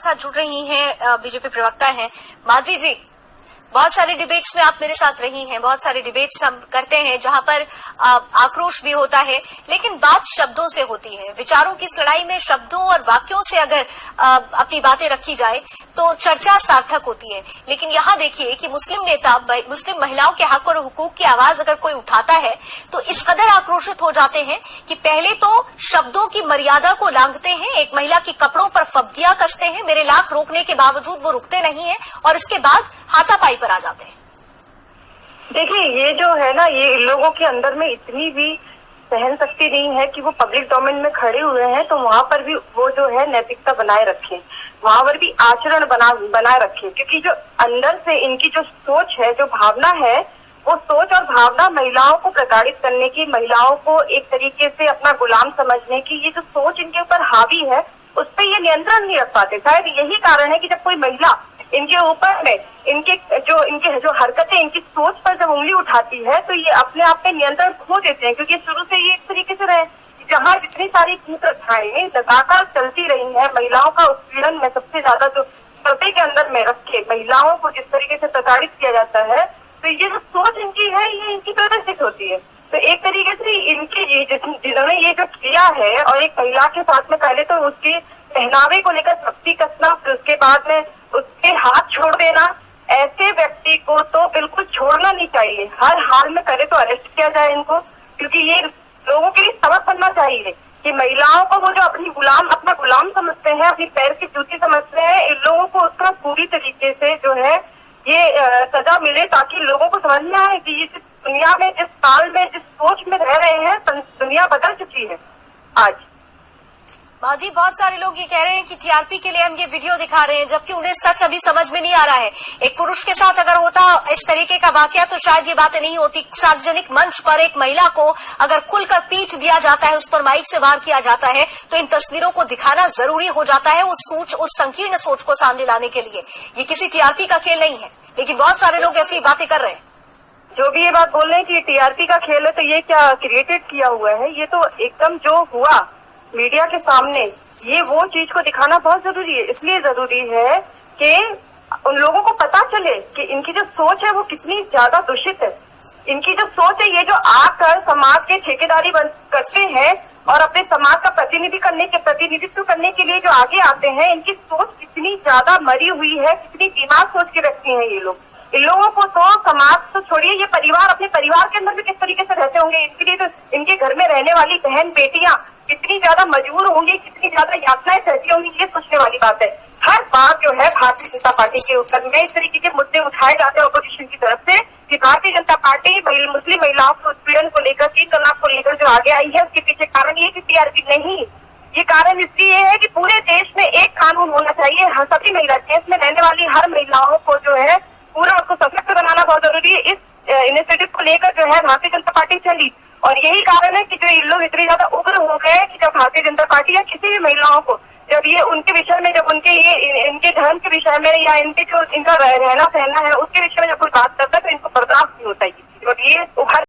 साथ जुड़ रही हैं, बीजेपी प्रवक्ता हैं माधवी जी। बहुत सारे डिबेट्स में आप मेरे साथ रही हैं, बहुत सारे डिबेट्स हम करते हैं जहां पर आक्रोश भी होता है, लेकिन बात शब्दों से होती है। विचारों की इस लड़ाई में शब्दों और वाक्यों से अगर अपनी बातें रखी जाए तो चर्चा सार्थक होती है। लेकिन यहाँ देखिए कि मुस्लिम नेता मुस्लिम महिलाओं के हक और हुकूक की आवाज अगर कोई उठाता है तो इस कदर आक्रोशित हो जाते हैं कि पहले तो शब्दों की मर्यादा को लांघते हैं, एक महिला के कपड़ों पर फब्तियां कसते हैं, मेरे लाख रोकने के बावजूद वो रुकते नहीं है, और इसके बाद हाथापाई पर आ जाते हैं। देखिए, ये जो है ना, ये लोगों के अंदर में इतनी भी सहन शक्ति नहीं है कि वो पब्लिक डोमेन में खड़े हुए हैं तो वहाँ पर भी वो जो है नैतिकता बनाए रखें, वहाँ पर भी आचरण बनाए रखें, क्योंकि जो अंदर से इनकी जो सोच है, जो भावना है, वो सोच और भावना महिलाओं को प्रताड़ित करने की, महिलाओं को एक तरीके से अपना गुलाम समझने की, ये जो सोच इनके ऊपर हावी है, उस पर ये नियंत्रण नहीं रख पाते। शायद यही कारण है कि जब कोई महिला इनके ऊपर में इनके जो हरकतें, इनकी सोच पर जब उंगली उठाती है तो ये अपने आप पे नियंत्रण खो देते हैं, क्योंकि शुरू से ये इस तरीके से रहे जहाँ जितनी सारी कुप्रथाएं लगातार चलती रही है, महिलाओं का उत्पीड़न में सबसे ज्यादा जो पर्दे के अंदर में रख के महिलाओं को जिस तरीके से प्रताड़ित किया जाता है, तो ये जो सोच इनकी है ये इनकी प्रदर्शित होती है। तो एक तरीके से इनके जिन्होंने ये जो किया है, और एक महिला के साथ में पहले तो उसके पहनावे को लेकर सख्ती कसना, फिर उसके बाद में उसके हाथ छोड़ देना, ऐसे व्यक्ति को तो बिल्कुल छोड़ना नहीं चाहिए। हर हाल में पहले तो अरेस्ट किया जाए इनको, क्योंकि ये लोगों के लिए सबक बनना चाहिए कि महिलाओं को वो जो अपना गुलाम समझते हैं, अपनी पैर की जूती समझते हैं, इन लोगों को उसका पूरी तरीके से जो है ये सजा मिले, ताकि लोगों को समझ में आए कि इस दुनिया में, जिस काल में, जिस सोच में रह रहे हैं, दुनिया बदल चुकी है आज। माधवी, बहुत सारे लोग ये कह रहे हैं कि टीआरपी के लिए हम ये वीडियो दिखा रहे हैं, जबकि उन्हें सच अभी समझ में नहीं आ रहा है। एक पुरुष के साथ अगर होता इस तरीके का वाकया तो शायद ये बातें नहीं होती। सार्वजनिक मंच पर एक महिला को अगर खुलकर पीट दिया जाता है, उस पर माइक से वार किया जाता है, तो इन तस्वीरों को दिखाना जरूरी हो जाता है उस संकीर्ण सोच को सामने लाने के लिए। ये किसी टीआरपी का खेल नहीं है, लेकिन बहुत सारे लोग ऐसी बातें कर रहे हैं। जो भी ये बात बोल रहे हैं कि टीआरपी का खेल है, तो ये क्या क्रिएटेड किया हुआ है? ये तो एकदम जो हुआ मीडिया के सामने, ये वो चीज को दिखाना बहुत जरूरी है। इसलिए जरूरी है कि उन लोगों को पता चले कि इनकी जो सोच है वो कितनी ज्यादा दूषित है। इनकी जो सोच है, ये जो आकर समाज के ठेकेदारी करते हैं और अपने समाज का प्रतिनिधित्व करने के लिए जो आगे आते हैं, इनकी सोच कितनी ज्यादा मरी हुई है, कितनी बीमार सोच के रखते हैं ये लोग। इन लोगों को तो समाज तो छोड़िए, ये परिवार, अपने परिवार के अंदर भी किस तरीके से रहते होंगे, इसके लिए तो इनके घर में रहने वाली बहन बेटियां कितनी ज्यादा मजबूर होंगी, कितनी ज्यादा यातनाएं सहती होंगी, ये सोचने वाली बात है। हर बार जो है भारतीय जनता पार्टी के ऊपर में इस तरीके के मुद्दे उठाए जाते हैं ऑपोजिशन की तरफ से कि भारतीय जनता पार्टी मुस्लिम महिलाओं के उत्पीड़न को लेकर, 3 तलाक को लेकर जो आगे आई है, उसके पीछे कारण ये कि टीआरपी नहीं, ये कारण इसलिए है कि पूरे देश में एक कानून होना चाहिए। सभी महिला, देश में रहने वाली हर महिलाओं को जो है पूरा उसको सशक्त बनाना बहुत जरूरी है। इस इनिशिएटिव को लेकर जो है भारतीय जनता पार्टी चली, और यही कारण है कि जो इन लोग इतने ज्यादा उग्र हो गए कि जब भारतीय जनता पार्टी या किसी भी महिलाओं को, जब ये उनके विषय में, जब उनके ये इनके धर्म के विषय में या इनके जो इनका रहना सहना है उसके विषय में जब कोई बात करता है तो इनको बर्दाश्त नहीं होता है। जब ये उभर